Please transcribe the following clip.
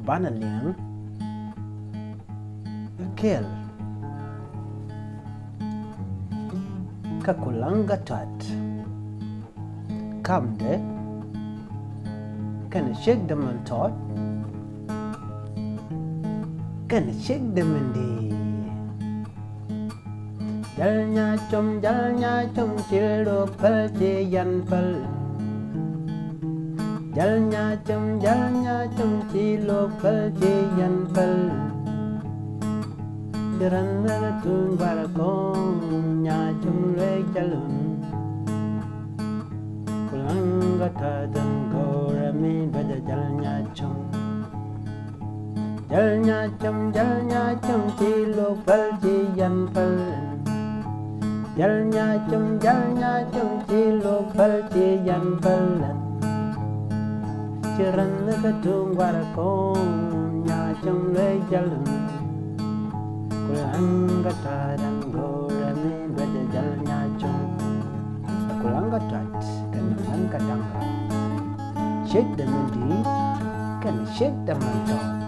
banalian kel kakulanga twat kamde can shake them on tot can shake them in the jalnya chom chilo pal che yan pal jalnya chom chilo pal che yan pal Jaranna tung barakong nya chum le jalun kulanga ta dang go rami bada jalnya chum chilo pal chi yan pal jalnya chum chilo pal chi yan pal Jaranna tung barakong nya chum le jalun Kulanga tadang gorami bada jalnya chong Kulanga tat dan kulanga dangga Shake them in the can shake them on top